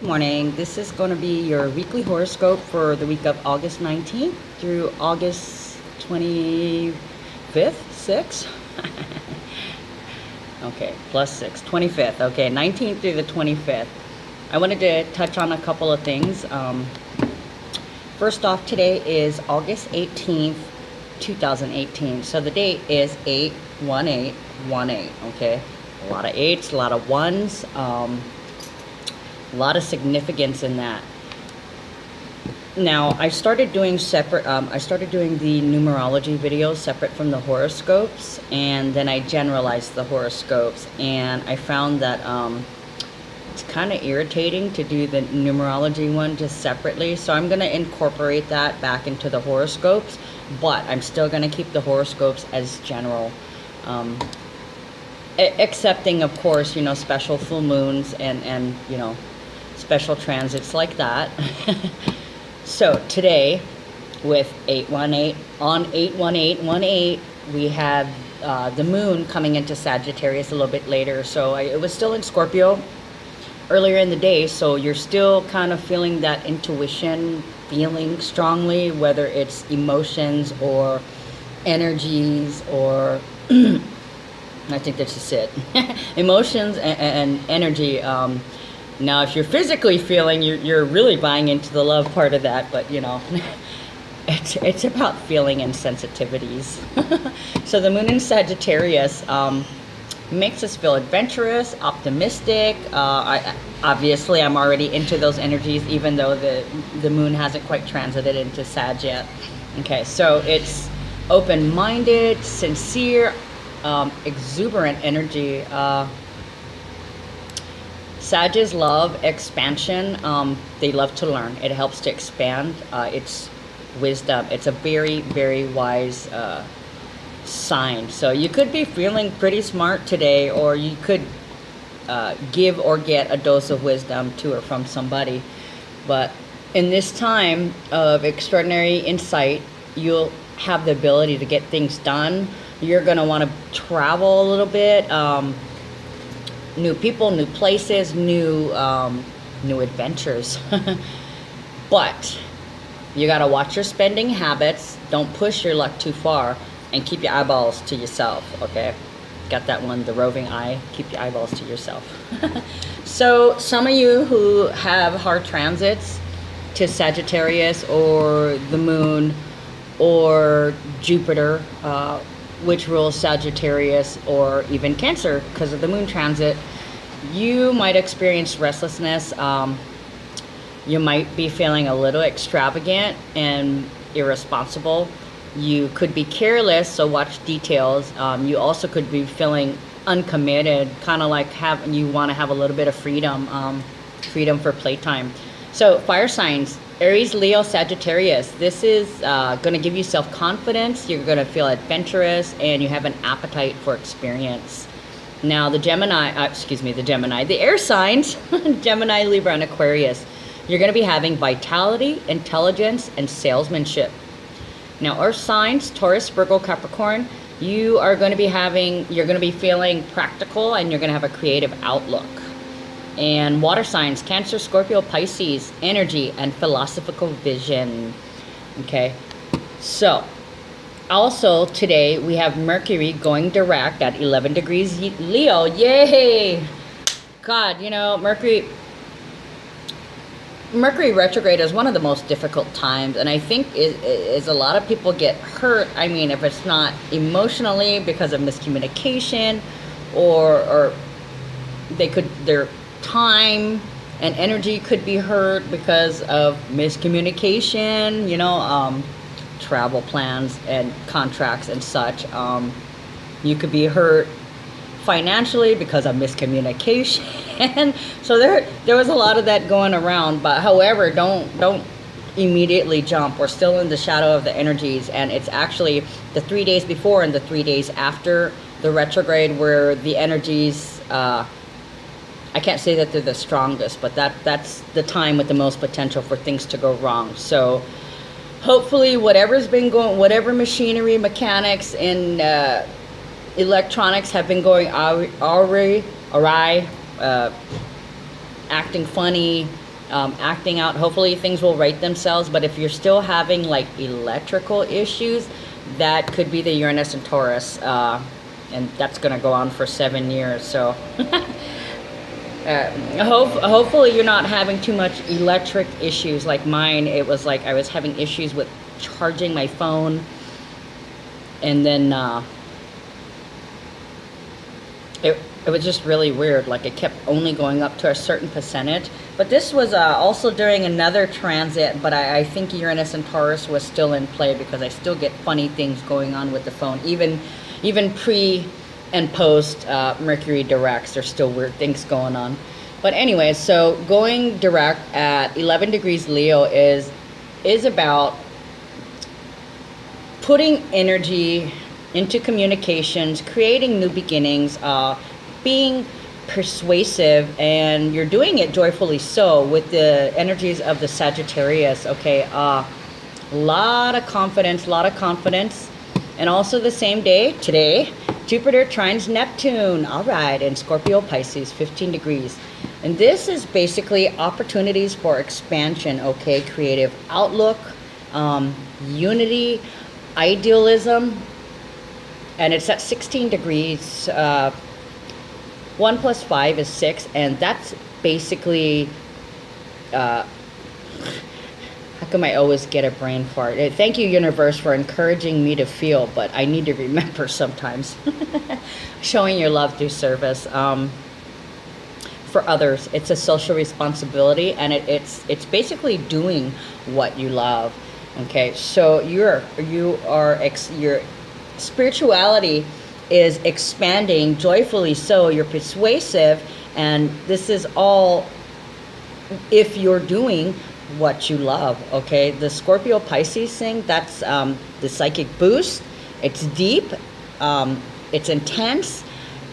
Morning. This is going to be your weekly horoscope for the week of August 19th through August 25th, 6th. Okay, plus 6, 25th. Okay, 19th through the 25th. I wanted to touch on a couple of things. First off, today is August 18th, 2018. So the date is 8/18/18. Okay, a lot of eights, a lot of ones. A lot of significance in that. Now, I started doing the numerology videos separate from the horoscopes, and then I generalized the horoscopes, and I found that it's kind of irritating to do the numerology one just separately, so I'm going to incorporate that back into the horoscopes, but I'm still going to keep the horoscopes as general. Excepting, of course, special full moons and special transits like that. So today, with 8/18 on 8/18/18, we have the moon coming into Sagittarius a little bit later. So it was still in Scorpio earlier in the day. So you're still kind of feeling that intuition, feeling strongly, whether it's emotions or energies or I think that's just it. Emotions and energy. Now, if you're physically feeling, you're really buying into the love part of that, but it's about feeling and sensitivities. So the moon in Sagittarius makes us feel adventurous, optimistic. Obviously, I'm already into those energies, even though the moon hasn't quite transited into Sag yet. Okay, so it's open-minded, sincere, exuberant energy. Sages love expansion. They love to learn. It helps to expand. It's wisdom. It's a very, very wise sign. So you could be feeling pretty smart today, or you could give or get a dose of wisdom to or from somebody. But in this time of extraordinary insight, you'll have the ability to get things done. You're going to want to travel a little bit. New people, new places, new adventures. But you got to watch your spending habits. Don't push your luck too far, and keep your eyeballs to yourself. Okay, got that one, the roving eye. Keep your eyeballs to yourself. So some of you who have hard transits to Sagittarius or the moon or Jupiter, which rules Sagittarius, or even Cancer because of the moon transit, you might experience restlessness. You might be feeling a little extravagant and irresponsible. You could be careless, so watch details. You also could be feeling uncommitted, kind of like you want to have a little bit of freedom, freedom for playtime. So fire signs, Aries, Leo, Sagittarius. This is going to give you self-confidence. You're going to feel adventurous, and you have an appetite for experience. Now, the air signs, Gemini, Libra, and Aquarius. You're going to be having vitality, intelligence, and salesmanship. Now, earth signs, Taurus, Virgo, Capricorn. You're going to be feeling practical, and you're going to have a creative outlook. And water signs, Cancer, Scorpio, Pisces, energy and philosophical vision. Okay, so also today we have Mercury going direct at 11 degrees Leo. Yay! God, Mercury retrograde is one of the most difficult times, and I think is a lot of people get hurt. I mean, if it's not emotionally because of miscommunication, or their time and energy could be hurt because of miscommunication, travel plans and contracts and such. You could be hurt financially because of miscommunication. So there was a lot of that going around. But however, don't immediately jump. We're still in the shadow of the energies, and it's actually the 3 days before and the 3 days after the retrograde where the energies, I can't say that they're the strongest, but that's the time with the most potential for things to go wrong. So hopefully whatever machinery, mechanics, and electronics have been going awry, acting funny, acting out. Hopefully things will right themselves. But if you're still having like electrical issues, that could be the Uranus and Taurus. And that's going to go on for 7 years. So hopefully you're not having too much electric issues like mine. It was like I was having issues with charging my phone. And then it was just really weird. Like it kept only going up to a certain percentage. But this was also during another transit. But I think Uranus and Taurus was still in play because I still get funny things going on with the phone. Even pre and post Mercury directs, there's still weird things going on. But anyway, so going direct at 11 degrees Leo is about putting energy into communications, creating new beginnings, being persuasive, and you're doing it joyfully so with the energies of the Sagittarius, okay? A lot of confidence. And also the same day, today, Jupiter trines Neptune, all right, in Scorpio Pisces, 15 degrees. And this is basically opportunities for expansion, okay? Creative outlook, unity, idealism, and it's at 16 degrees. 1 plus 5 is 6, and that's basically how come I always get a brain fart? Thank you, universe, for encouraging me to feel, but I need to remember sometimes. Showing your love through service for others. It's a social responsibility, and it's basically doing what you love. Okay, so your spirituality is expanding joyfully. So you're persuasive, and this is all if you're doing what you love. Okay, the Scorpio Pisces thing, that's the psychic boost. It's deep, it's intense,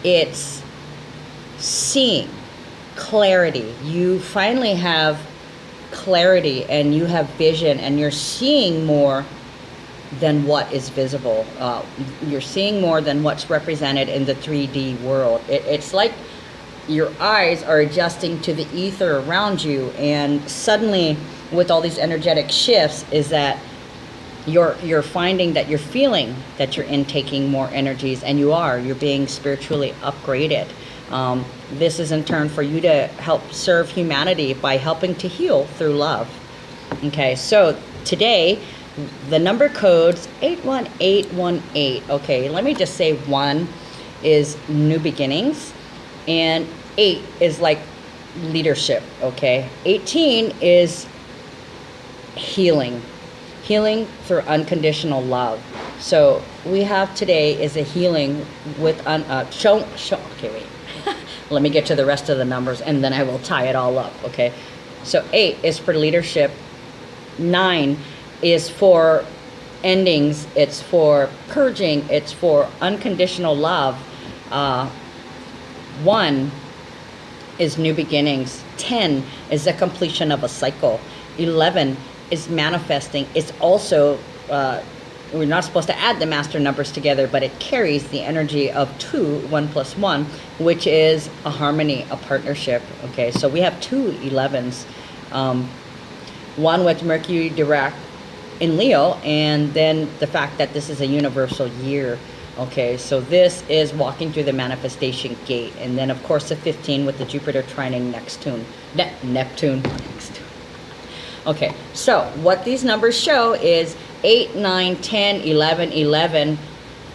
it's seeing clarity. You finally have clarity, and you have vision, and you're seeing more than what is visible. You're seeing more than what's represented in the 3D world. It's like your eyes are adjusting to the ether around you, and suddenly with all these energetic shifts is that you're finding that you're feeling that you're intaking more energies, and you're being spiritually upgraded. This is in turn for you to help serve humanity by helping to heal through love. Okay, so today the number code's 81818. Okay, let me just say 1 is new beginnings, and 8 is like leadership. Okay, 18 is healing through unconditional love. So we have today is a healing with okay, wait. Let me get to the rest of the numbers, and then I will tie it all up. Okay, so 8 is for leadership, 9 is for endings, it's for purging, it's for unconditional love. 1 is new beginnings, 10 is the completion of a cycle, 11 is manifesting. It's also we're not supposed to add the master numbers together, but it carries the energy of 1 plus 1, which is a harmony, a partnership. Okay, so we have 2 11s, 1 with Mercury direct in Leo, and then the fact that this is a universal year. Okay, so this is walking through the manifestation gate, and then of course the 15 with the Jupiter trining Neptune. Okay, so what these numbers show is 8, 9, 10, 11, 11,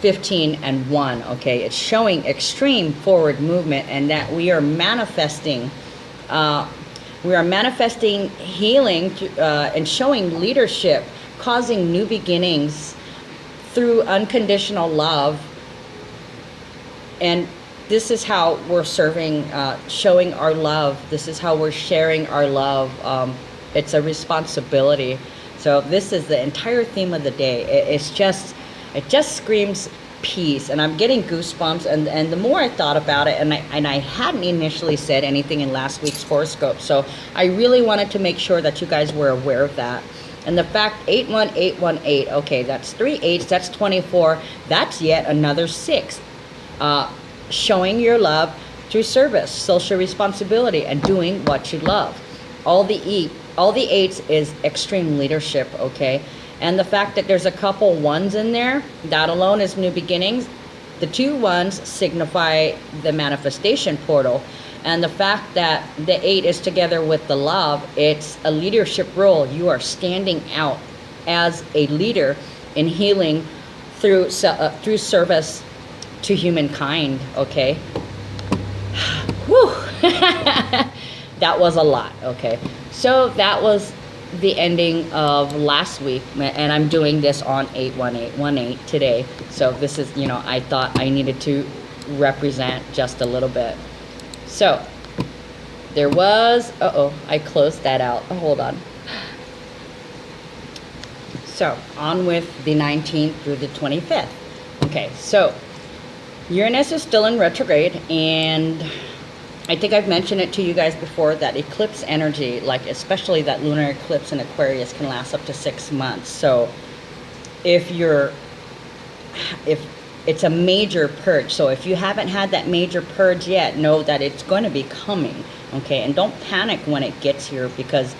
15, and 1. Okay, it's showing extreme forward movement, and that we are manifesting healing and showing leadership, causing new beginnings through unconditional love. And this is how we're serving, showing our love. This is how we're sharing our love. It's a responsibility. So this is the entire theme of the day. It just screams peace, and I'm getting goosebumps. And the more I thought about it, and I hadn't initially said anything in last week's horoscope, so I really wanted to make sure that you guys were aware of that. And the fact 81818, okay, that's 3 8s, that's 24. That's yet another 6. Showing your love through service, social responsibility, and doing what you love. all the eights is extreme leadership, okay? And the fact that there's a couple ones in there, that alone is new beginnings. The 2 ones signify the manifestation portal. And the fact that the 8 is together with the love, it's a leadership role. You are standing out as a leader in healing through service to humankind, okay? Whew. That was a lot, okay? So that was the ending of last week, and I'm doing this on 81818 today. So this is, you know, I thought I needed to represent just a little bit. So there was, I closed that out. Oh, hold on. So on with the 19th through the 25th. Okay, so Uranus is still in retrograde, and I think I've mentioned it to you guys before that eclipse energy, like especially that lunar eclipse in Aquarius, can last up to 6 months. So if it's a major purge, so if you haven't had that major purge yet, know that it's going to be coming, okay? And don't panic when it gets here, because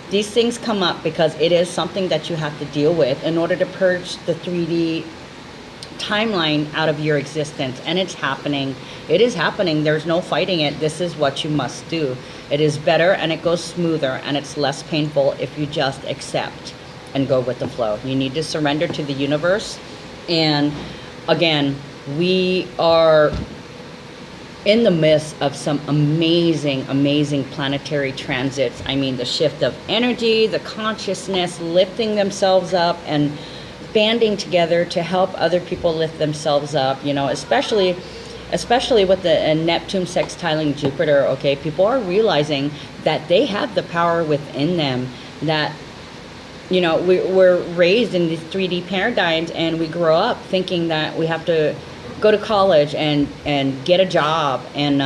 these things come up because it is something that you have to deal with in order to purge the 3D timeline out of your existence. And it's happening. It is happening. There's no fighting it. This is what you must do. It is better, and it goes smoother, and it's less painful if you just accept and go with the flow. You need to surrender to the universe. And again, we are in the midst of some amazing planetary transits. I mean, the shift of energy, the consciousness lifting themselves up and banding together to help other people lift themselves up, you know, especially with the Neptune sextiling Jupiter, okay? People are realizing that they have the power within them, that, you know, we're raised in these 3D paradigms, and we grow up thinking that we have to go to college and get a job, and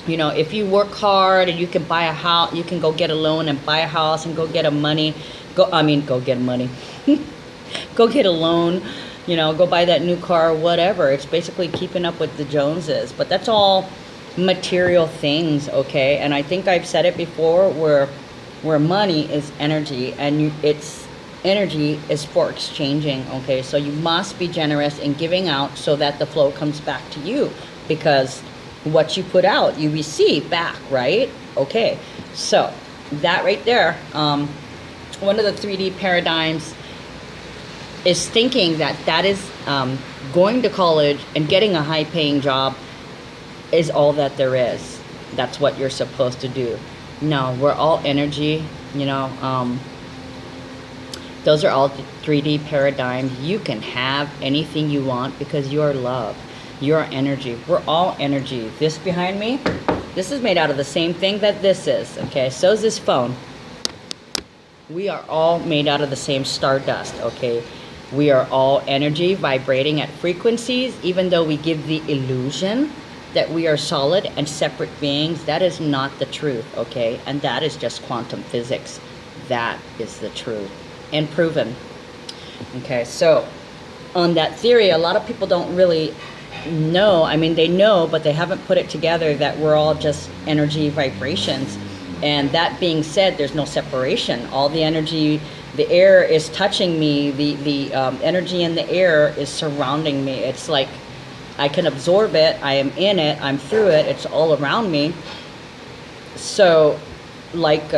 you know, if you work hard and you can buy a house, you can go get a loan and buy a house and go get a money, go get money, go get a loan, you know, go buy that new car, whatever. It's basically keeping up with the Joneses, but that's all material things, okay? And I think I've said it before, where money is energy, and it's energy is for exchanging, okay? So you must be generous in giving out so that the flow comes back to you, because what you put out, you receive back, right? Okay, so that right there, one of the 3D paradigms is thinking that is going to college and getting a high-paying job is all that there is. That's what you're supposed to do. No, we're all energy, you know. Those are all 3D paradigms. You can have anything you want because you are love. You are energy. We're all energy. This behind me, this is made out of the same thing that this is, okay? So is this phone. We are all made out of the same stardust, okay? We are all energy vibrating at frequencies, even though we give the illusion that we are solid and separate beings. That is not the truth, okay? And that is just quantum physics. That is the truth. And proven. Okay, so on that theory, a lot of people don't really know. I mean, they know, but they haven't put it together that we're all just energy vibrations. And that being said, there's no separation. All the energy, the air is touching me. The energy in the air is surrounding me. It's like I can absorb it. I am in it. I'm through it. It's all around me. So, like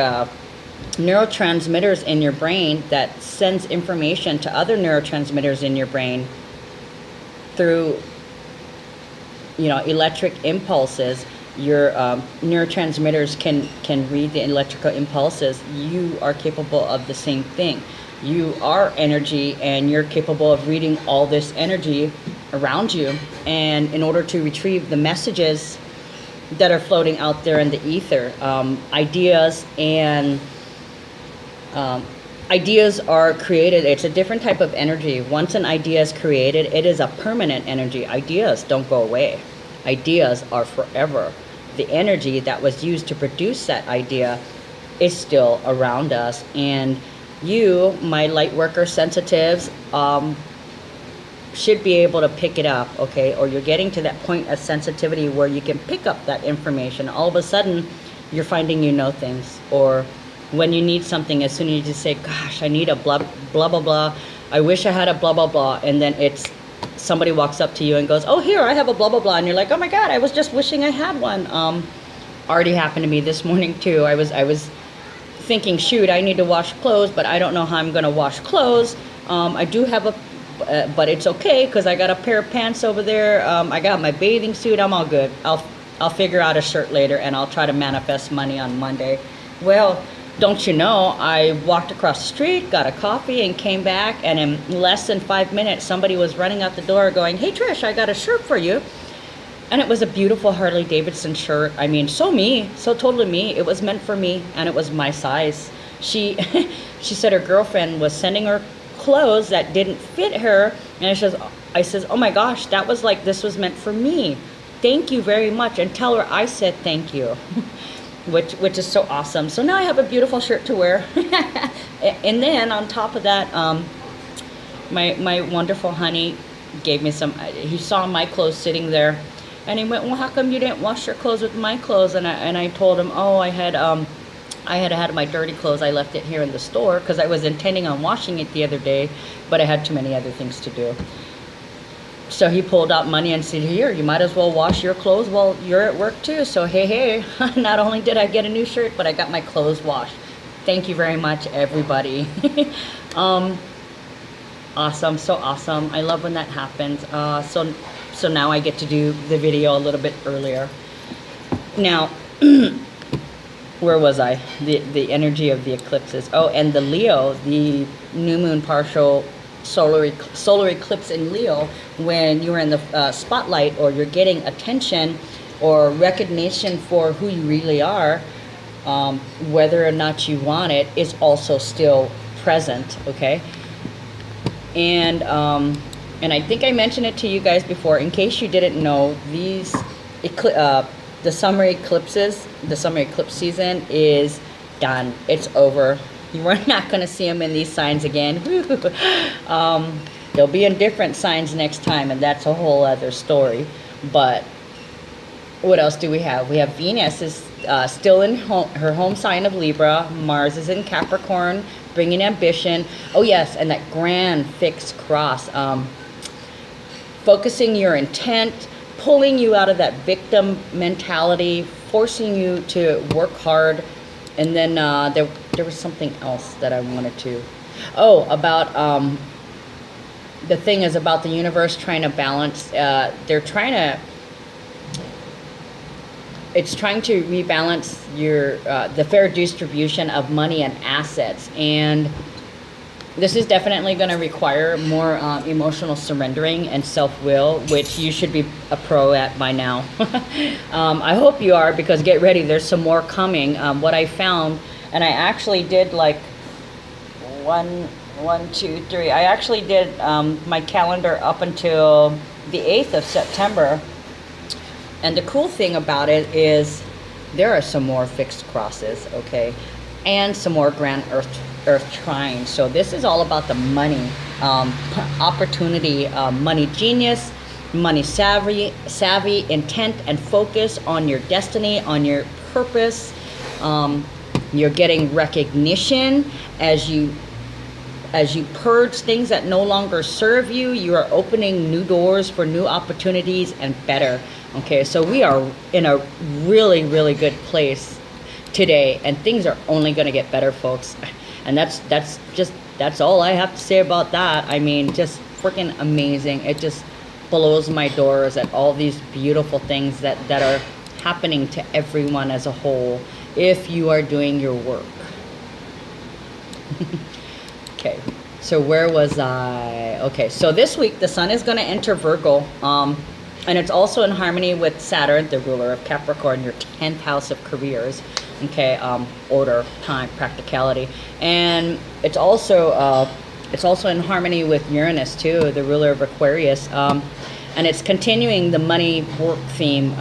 neurotransmitters in your brain that sends information to other neurotransmitters in your brain through, you know, electric impulses. Your neurotransmitters can read the electrical impulses. You are capable of the same thing. You are energy, and you're capable of reading all this energy around you, and in order to retrieve the messages that are floating out there in the ether, ideas and ideas are created. It's a different type of energy. Once an idea is created, it is a permanent energy. Ideas don't go away. Ideas are forever. The energy that was used to produce that idea is still around us. And you, my light worker sensitives, should be able to pick it up, okay? Or you're getting to that point of sensitivity where you can pick up that information. All of a sudden, you're finding you know things. Or when you need something, as soon as you just say, gosh, I need a blah, blah, blah, blah. I wish I had a blah, blah, blah. And then it's somebody walks up to you and goes, oh, here, I have a blah, blah, blah. And you're like, oh my God, I was just wishing I had one. Already happened to me this morning too. I was thinking, shoot, I need to wash clothes, but I don't know how I'm going to wash clothes. I do have a, but it's okay because I got a pair of pants over there. I got my bathing suit. I'm all good. I'll figure out a shirt later, and I'll try to manifest money on Monday. Well, don't you know, I walked across the street, got a coffee, and came back, and in less than 5 minutes, somebody was running out the door going, hey, Trish, I got a shirt for you. And it was a beautiful Harley Davidson shirt. I mean, so me, so totally me. It was meant for me, and it was my size. She said her girlfriend was sending her clothes that didn't fit her, and I says, oh my gosh, that was like, this was meant for me. Thank you very much, and tell her I said thank you. which is so awesome. So now I have a beautiful shirt to wear. And then on top of that, my wonderful honey gave me some, he saw my clothes sitting there, and he went, well, how come you didn't wash your clothes with my clothes? And I told him, oh, I had had my dirty clothes. I left it here in the store because I was intending on washing it the other day, but I had too many other things to do. So he pulled out money and said, here, you might as well wash your clothes while you're at work too. So hey, not only did I get a new shirt, but I got my clothes washed. Thank you very much, everybody. Awesome, so awesome. I love when that happens. So now I get to do the video a little bit earlier. Now, where was I? The energy of the eclipses. Oh, and the Leo, the new moon partial solar eclipse in Leo, when you're in the spotlight, or you're getting attention or recognition for who you really are, whether or not you want it, is also still present. Okay. And I think I mentioned it to you guys before. In case you didn't know, these the summer eclipses, the summer eclipse season is done. It's over. We're not going to see them in these signs again. They'll be in different signs next time, and that's a whole other story. But what else do we have? We have Venus is still in her home sign of Libra. Mars is in Capricorn, bringing ambition. Oh yes, and that grand fixed cross. Focusing your intent, pulling you out of that victim mentality, forcing you to work hard. And then there was something else that I wanted to. Oh, about the thing is about the universe trying to balance. It's trying to rebalance your the fair distribution of money and assets, and this is definitely going to require more emotional surrendering and self-will, which you should be a pro at by now. I hope you are, because get ready, there's some more coming. What I found, and I actually did like one, two, three. I actually did my calendar up until the 8th of September. And the cool thing about it is there are some more fixed crosses, okay? And some more grand earth trines. So this is all about the money, opportunity, money genius, money savvy, intent and focus on your destiny, on your purpose. You're getting recognition as you purge things that no longer serve you. You are opening new doors for new opportunities and better. Okay, so we are in a really, really good place today, and things are only going to get better, folks. And that's all I have to say about that. I mean, just freaking amazing. It just blows my doors at all these beautiful things that are happening to everyone as a whole if you are doing your work. Okay, so where was I? Okay, so this week the sun is going to enter Virgo, and it's also in harmony with Saturn, the ruler of Capricorn, your 10th house of careers. Okay, order, time, practicality, and it's also in harmony with Uranus too, the ruler of Aquarius, and it's continuing the money work theme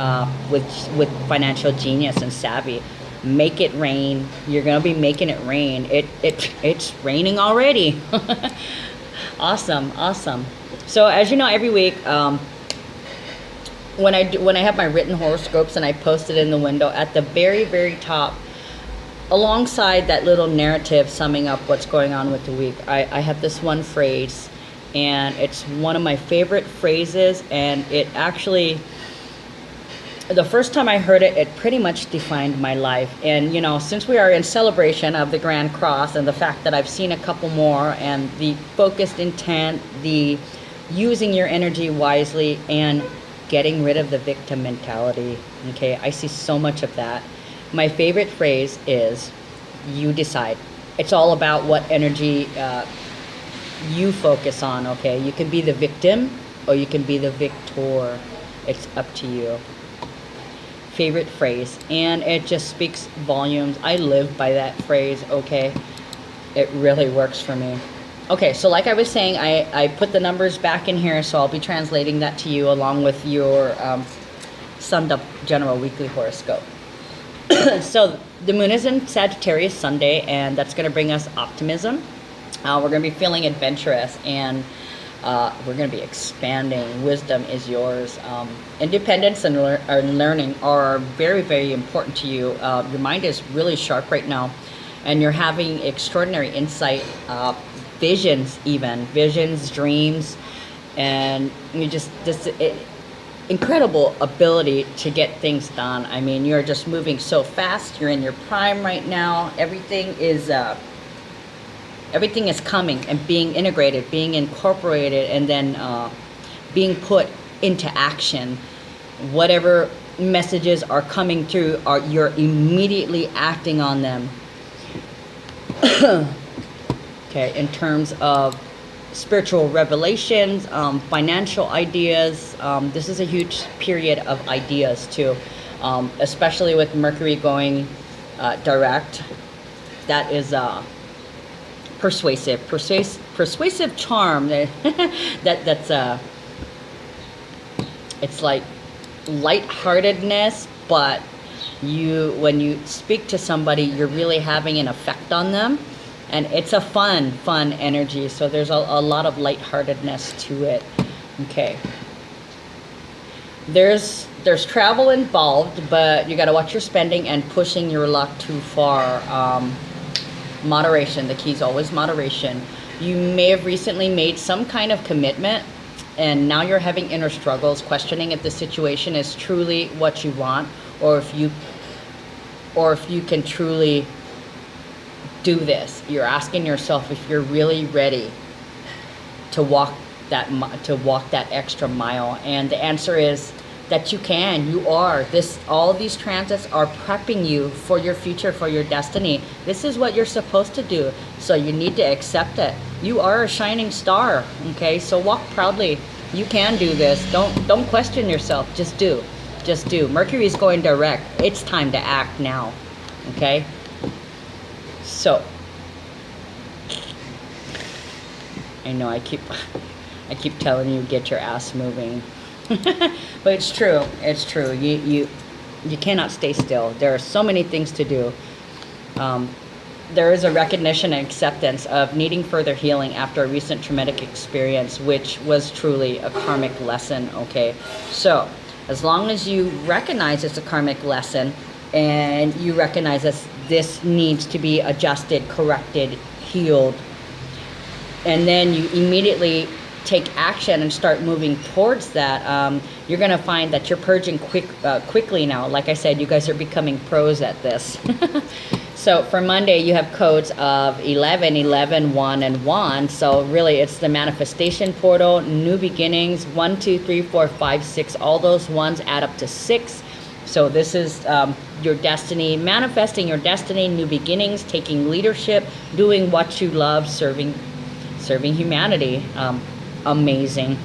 with financial genius and savvy. Make it rain. You're gonna be making it rain. It's raining already. Awesome. So as you know, every week when I have my written horoscopes and I post it in the window, at the very, very top, alongside that little narrative summing up what's going on with the week, I have this one phrase, and it's one of my favorite phrases, and it actually, the first time I heard it, it pretty much defined my life. And, since we are in celebration of the Grand Cross and the fact that I've seen a couple more, and the focused intent, the using your energy wisely, and getting rid of the victim mentality, okay? I see so much of that. My favorite phrase is, you decide. It's all about what energy you focus on, okay? You can be the victim or you can be the victor. It's up to you. Favorite phrase, and it just speaks volumes. I live by that phrase, okay? It really works for me. Okay, so like I was saying, I put the numbers back in here, so I'll be translating that to you along with your summed up general weekly horoscope. So the moon is in Sagittarius Sunday, and that's going to bring us optimism. We're going to be feeling adventurous, and we're going to be expanding. Wisdom is yours. Independence and learning are very, very important to you. Your mind is really sharp right now, and you're having extraordinary insight, visions, dreams, and you just incredible ability to get things done. I mean, you're just moving so fast. You're in your prime right now. Everything is coming and being integrated, being incorporated, and then being put into action. Whatever messages are coming through, you're immediately acting on them. Okay, in terms of spiritual revelations, financial ideas, this is a huge period of ideas too, especially with Mercury going direct. That is persuasive charm. That's it's like lightheartedness, but when you speak to somebody, you're really having an effect on them, and it's a fun energy. So there's a lot of lightheartedness to it. Okay. There's travel involved, but you got to watch your spending and pushing your luck too far. Moderation. The key is always moderation. You may have recently made some kind of commitment, and now you're having inner struggles, questioning if the situation is truly what you want, or if you can truly do this. You're asking yourself if you're really ready to walk that extra mile, and the answer is that you can. You are. All these transits are prepping you for your future, for your destiny. This is what you're supposed to do, so you need to accept it. You are a shining star, okay? So walk proudly. You can do this. Don't question yourself. Just do. Mercury is going direct. It's time to act now, okay? So I know I keep telling you, get your ass moving. But it's true. You cannot stay still. There are so many things to do. There is a recognition and acceptance of needing further healing after a recent traumatic experience, which was truly a karmic lesson, okay? So as long as you recognize it's a karmic lesson, and you recognize that this needs to be adjusted, corrected, healed, and then you immediately take action and start moving towards that, you're going to find that you're purging quickly now. Like I said, you guys are becoming pros at this. So for Monday, you have codes of 11, 11, 1, and 1. So really, it's the manifestation portal, new beginnings, 1, 2, 3, 4, 5, 6. All those ones add up to 6. So this is your destiny, manifesting your destiny, new beginnings, taking leadership, doing what you love, serving humanity. Amazing.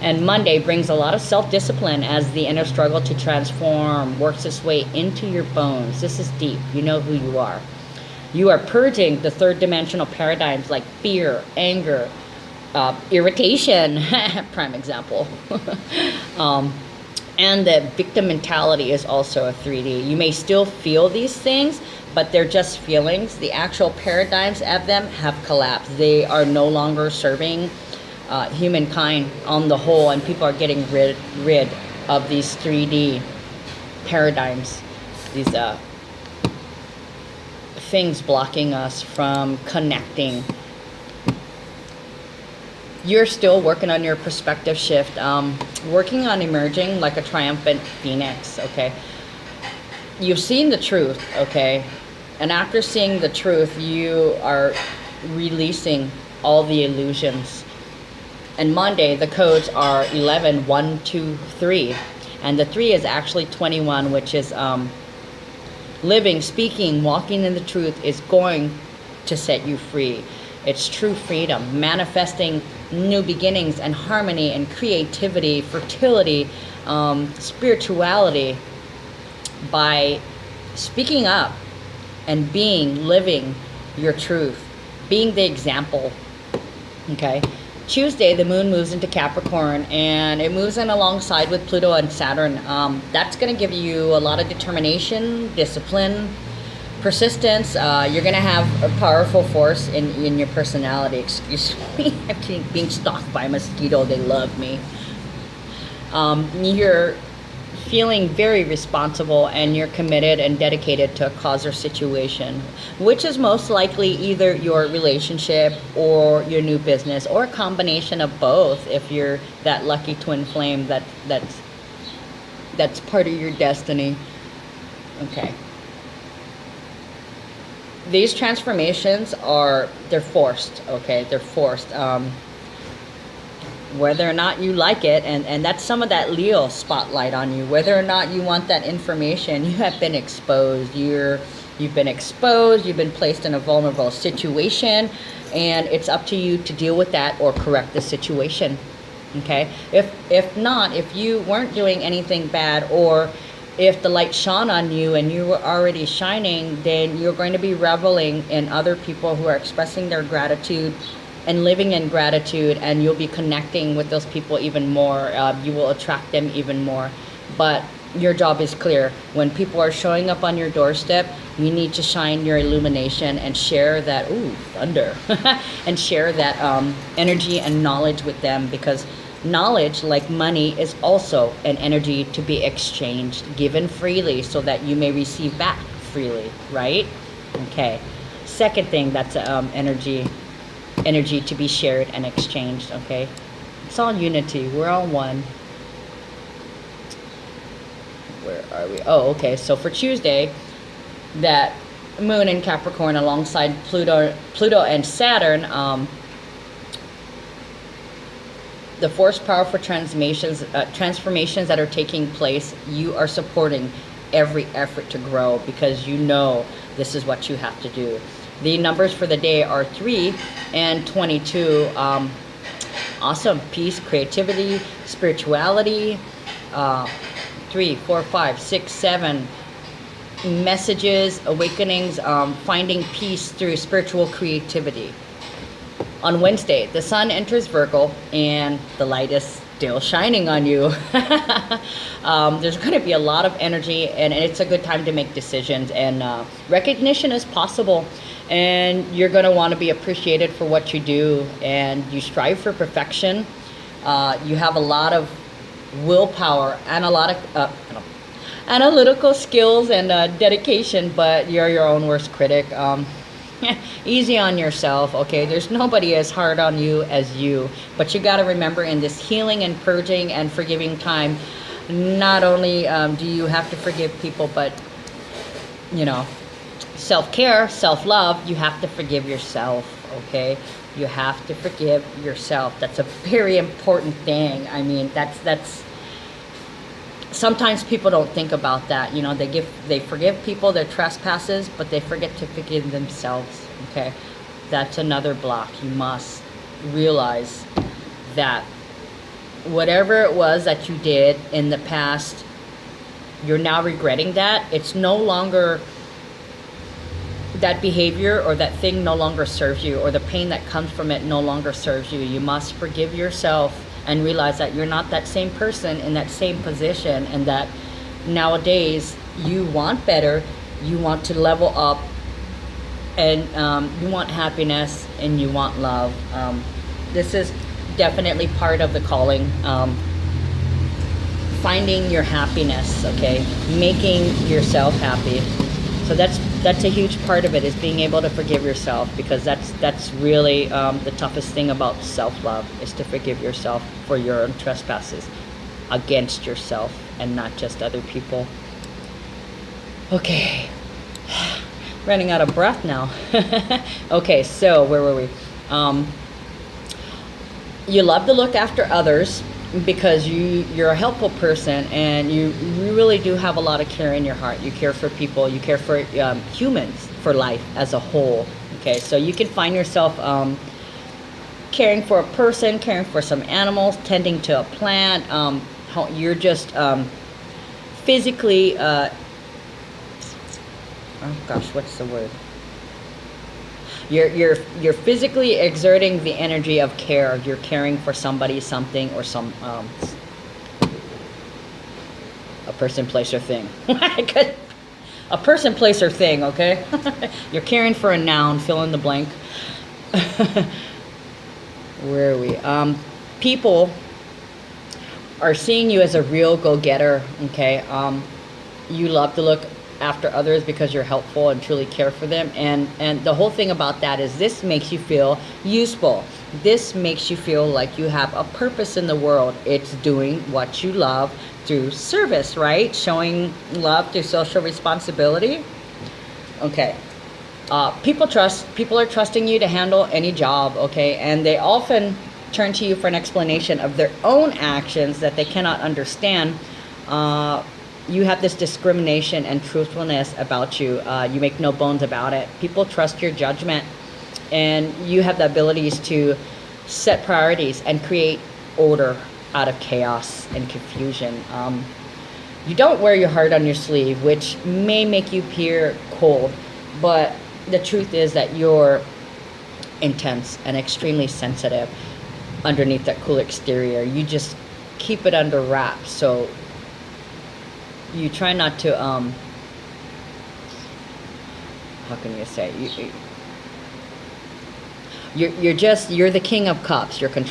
And Monday brings a lot of self-discipline as the inner struggle to transform works its way into your bones. This is deep. You know who you are. You are purging the third dimensional paradigms like fear, anger, irritation, prime example. And the victim mentality is also a 3D. You may still feel these things, but they're just feelings. The actual paradigms of them have collapsed. They are no longer serving humankind on the whole, and people are getting rid of these 3D paradigms, these things blocking us from connecting. You're still working on your perspective shift, working on emerging like a triumphant phoenix, okay? You've seen the truth, okay? And after seeing the truth, you are releasing all the illusions. And Monday, the codes are 11, 1, 2, 3. And the 3 is actually 21, which is living, speaking, walking in the truth is going to set you free. It's true freedom, manifesting new beginnings and harmony and creativity, fertility, spirituality, by speaking up and living your truth, being the example, okay? Tuesday, the moon moves into Capricorn, and it moves in alongside with Pluto and Saturn. That's going to give you a lot of determination, discipline, persistence. You're going to have a powerful force in your personality. Excuse me, I'm being stalked by a mosquito. They love me. You're feeling very responsible, and you're committed and dedicated to a cause or situation, which is most likely either your relationship or your new business, or a combination of both if you're that lucky twin flame that's part of your destiny. Okay. These transformations they're forced, okay? They're forced. Whether or not you like it, and that's some of that Leo spotlight on you. Whether or not you want that information, you have been exposed. You've been exposed, you've been placed in a vulnerable situation, and it's up to you to deal with that or correct the situation, okay? If not, if you weren't doing anything bad, or if the light shone on you and you were already shining, then you're going to be reveling in other people who are expressing their gratitude and living in gratitude, and you'll be connecting with those people even more. You will attract them even more. But your job is clear. When people are showing up on your doorstep, you need to shine your illumination and share that, thunder, and share that energy and knowledge with them, because knowledge, like money, is also an energy to be exchanged, given freely, so that you may receive back freely, right? Okay. Second thing, that's energy to be shared and exchanged, okay? It's all unity. We're all one. Where are we? Oh, okay. So for Tuesday, that moon in Capricorn alongside Pluto and Saturn, the force powerful transformations that are taking place, you are supporting every effort to grow, because you know this is what you have to do. The numbers for the day are 3 and 22. Awesome. Peace, creativity, spirituality. 3, 4, 5, 6, 7. Messages, awakenings, finding peace through spiritual creativity. On Wednesday, the sun enters Virgo, and the light is still shining on you. There's going to be a lot of energy, and it's a good time to make decisions, and recognition is possible, and you're going to want to be appreciated for what you do, and you strive for perfection. You have a lot of willpower and a lot of analytical skills and dedication, but you're your own worst critic. Easy on yourself, okay? There's nobody as hard on you as you. But you got to remember, in this healing and purging and forgiving time, not only do you have to forgive people, but, self-care, self-love, you have to forgive yourself, okay? You have to forgive yourself. That's a very important thing. I mean, that's sometimes people don't think about that. They forgive people their trespasses, but they forget to forgive themselves, okay? That's another block. You must realize that whatever it was that you did in the past, you're now regretting that. It's no longer, that behavior or that thing no longer serves you, or the pain that comes from it no longer serves you. You must forgive yourself and realize that you're not that same person in that same position, and that nowadays you want better, you want to level up, and you want happiness, and you want love. This is definitely part of the calling finding your happiness, okay? Making yourself happy. So that's a huge part of it, is being able to forgive yourself, because that's really the toughest thing about self-love, is to forgive yourself for your own trespasses against yourself and not just other people. Okay, running out of breath now. Okay, so where were we? You love to look after others because you're a helpful person, and you really do have a lot of care in your heart. You care for people, you care for humans, for life as a whole. Okay, so you can find yourself caring for a person, caring for some animals, tending to a plant. You're just physically oh gosh, what's the word? You're physically exerting the energy of care. You're caring for somebody, something, or some a person, place, or thing. A person, place, or thing. Okay, you're caring for a noun. Fill in the blank. Where are we? People are seeing you as a real go-getter. Okay, you love to look after others because you're helpful and truly care for them, and the whole thing about that is this makes you feel useful. This makes you feel like you have a purpose in the world. It's doing what you love through service, right? Showing love through social responsibility. Okay, people are trusting you to handle any job. Okay, and they often turn to you for an explanation of their own actions that they cannot understand. You have this discrimination and truthfulness about you. You make no bones about it. People trust your judgment, and you have the abilities to set priorities and create order out of chaos and confusion. You don't wear your heart on your sleeve, which may make you appear cold, but the truth is that you're intense and extremely sensitive underneath that cool exterior. You just keep it under wraps, so you try not to how can you say, you're the king of cups. You're